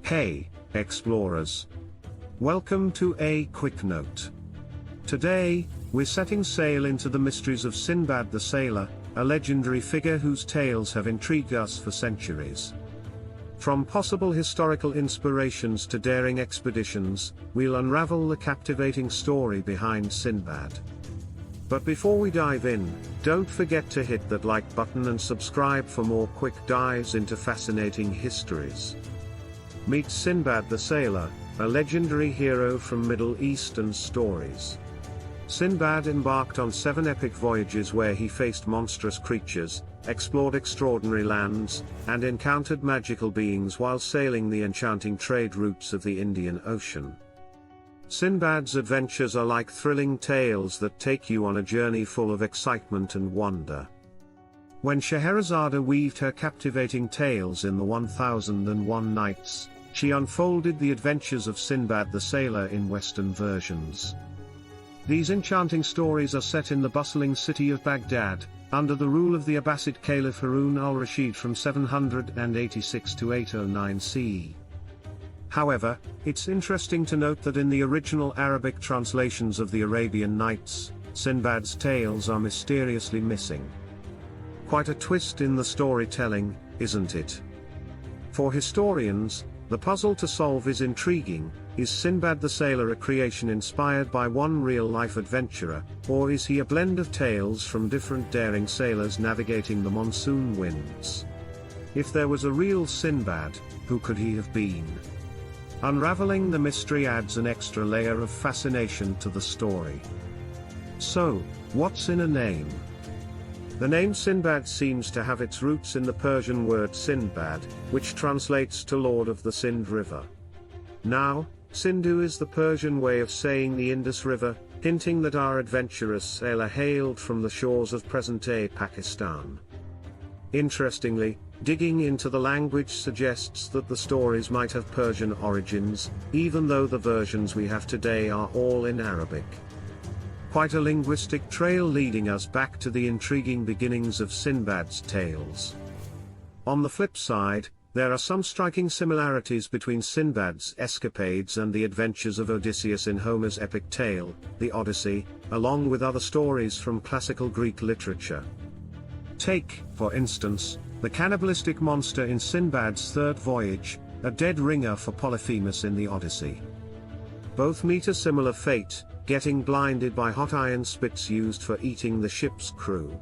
Hey, explorers! Welcome to a quick note. Today, we're setting sail into the mysteries of Sinbad the Sailor, a legendary figure whose tales have intrigued us for centuries. From possible historical inspirations to daring expeditions, we'll unravel the captivating story behind Sinbad. But before we dive in, don't forget to hit that like button and subscribe for more quick dives into fascinating histories. Meet Sinbad the Sailor, a legendary hero from Middle Eastern stories. Sinbad embarked on 7 epic voyages where he faced monstrous creatures, explored extraordinary lands, and encountered magical beings while sailing the enchanting trade routes of the Indian Ocean. Sinbad's adventures are like thrilling tales that take you on a journey full of excitement and wonder. When Scheherazade weaved her captivating tales in the 1001 Nights, she unfolded the adventures of Sinbad the Sailor in Western versions. These enchanting stories are set in the bustling city of Baghdad, under the rule of the Abbasid Caliph Harun al-Rashid from 786 to 809 CE. However, it's interesting to note that in the original Arabic translations of the Arabian Nights, Sinbad's tales are mysteriously missing. Quite a twist in the storytelling, isn't it? For historians, the puzzle to solve is intriguing. Is Sinbad the Sailor a creation inspired by one real-life adventurer, or is he a blend of tales from different daring sailors navigating the monsoon winds? If there was a real Sinbad, who could he have been? Unraveling the mystery adds an extra layer of fascination to the story. So, what's in a name? The name Sinbad seems to have its roots in the Persian word Sinbad, which translates to Lord of the Sind River. Now, Sindhu is the Persian way of saying the Indus River, hinting that our adventurous sailor hailed from the shores of present-day Pakistan. Interestingly, digging into the language suggests that the stories might have Persian origins, even though the versions we have today are all in Arabic. Quite a linguistic trail leading us back to the intriguing beginnings of Sinbad's tales. On the flip side, there are some striking similarities between Sinbad's escapades and the adventures of Odysseus in Homer's epic tale, the Odyssey, along with other stories from classical Greek literature. Take, for instance, the cannibalistic monster in Sinbad's third voyage, a dead ringer for Polyphemus in the Odyssey. Both meet a similar fate, getting blinded by hot iron spits used for eating the ship's crew.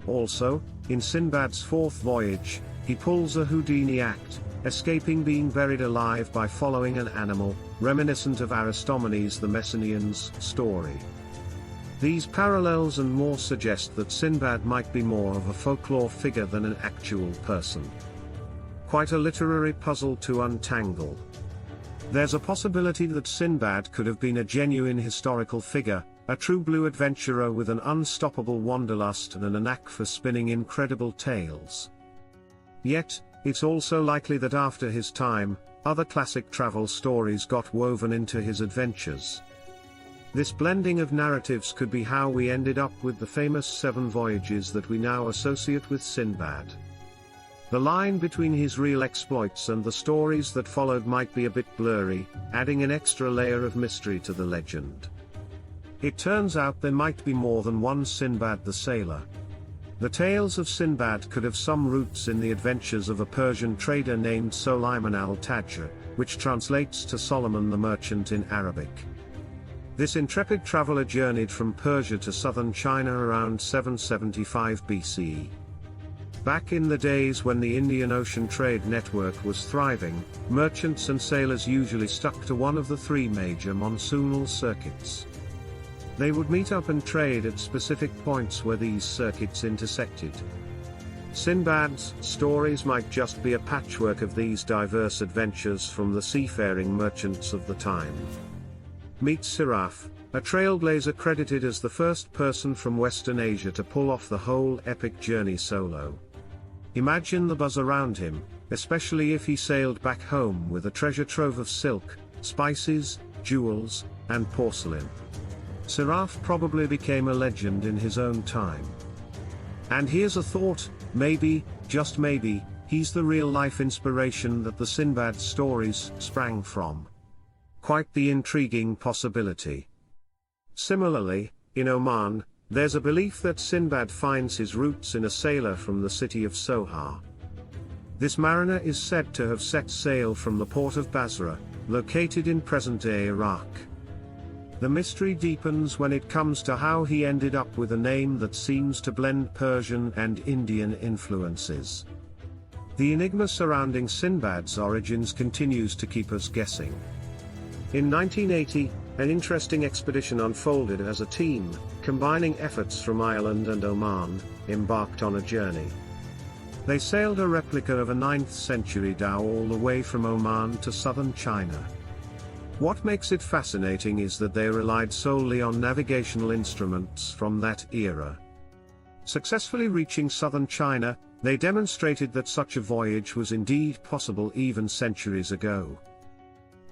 Also, in Sinbad's fourth voyage, he pulls a Houdini act, escaping being buried alive by following an animal, reminiscent of Aristomenes the Messenian's story. These parallels and more suggest that Sinbad might be more of a folklore figure than an actual person. Quite a literary puzzle to untangle. There's a possibility that Sinbad could have been a genuine historical figure, a true blue adventurer with an unstoppable wanderlust and a knack for spinning incredible tales. Yet, it's also likely that after his time, other classic travel stories got woven into his adventures. This blending of narratives could be how we ended up with the famous 7 voyages that we now associate with Sinbad. The line between his real exploits and the stories that followed might be a bit blurry, adding an extra layer of mystery to the legend. It turns out there might be more than one Sinbad the Sailor. The tales of Sinbad could have some roots in the adventures of a Persian trader named Sulayman al-Tajr, which translates to Solomon the Merchant in Arabic. This intrepid traveler journeyed from Persia to southern China around 775 BCE. Back in the days when the Indian Ocean trade network was thriving, merchants and sailors usually stuck to one of the 3 major monsoonal circuits. They would meet up and trade at specific points where these circuits intersected. Sinbad's stories might just be a patchwork of these diverse adventures from the seafaring merchants of the time. Meet Siraf, a trailblazer credited as the first person from Western Asia to pull off the whole epic journey solo. Imagine the buzz around him, especially if he sailed back home with a treasure trove of silk, spices, jewels, and porcelain. Siraf probably became a legend in his own time. And here's a thought, maybe, just maybe, he's the real-life inspiration that the Sinbad stories sprang from. Quite the intriguing possibility. Similarly, in Oman, there's a belief that Sinbad finds his roots in a sailor from the city of Sohar. This mariner is said to have set sail from the port of Basra, located in present-day Iraq. The mystery deepens when it comes to how he ended up with a name that seems to blend Persian and Indian influences. The enigma surrounding Sinbad's origins continues to keep us guessing. In 1980, an interesting expedition unfolded as a team, combining efforts from Ireland and Oman, embarked on a journey. They sailed a replica of a 9th century dhow all the way from Oman to southern China. What makes it fascinating is that they relied solely on navigational instruments from that era. Successfully reaching southern China, they demonstrated that such a voyage was indeed possible even centuries ago.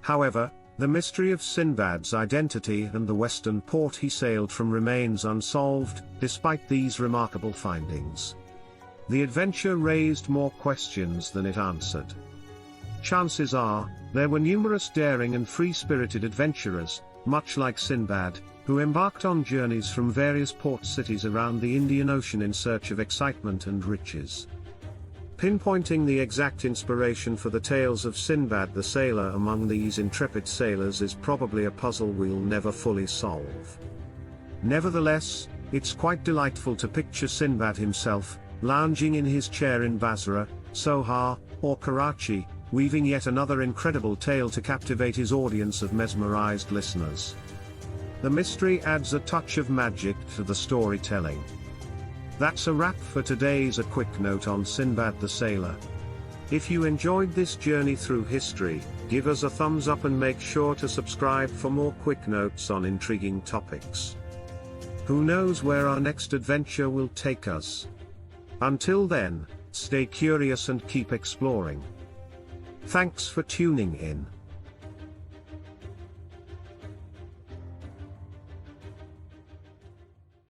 However, the mystery of Sinbad's identity and the western port he sailed from remains unsolved, despite these remarkable findings. The adventure raised more questions than it answered. Chances are, there were numerous daring and free-spirited adventurers, much like Sinbad, who embarked on journeys from various port cities around the Indian Ocean in search of excitement and riches. Pinpointing the exact inspiration for the tales of Sinbad the Sailor among these intrepid sailors is probably a puzzle we'll never fully solve. Nevertheless, it's quite delightful to picture Sinbad himself, lounging in his chair in Basra, Sohar, or Karachi, weaving yet another incredible tale to captivate his audience of mesmerized listeners. The mystery adds a touch of magic to the storytelling. That's a wrap for today's A Quick Note on Sinbad the Sailor. If you enjoyed this journey through history, give us a thumbs up and make sure to subscribe for more quick notes on intriguing topics. Who knows where our next adventure will take us? Until then, stay curious and keep exploring. Thanks for tuning in.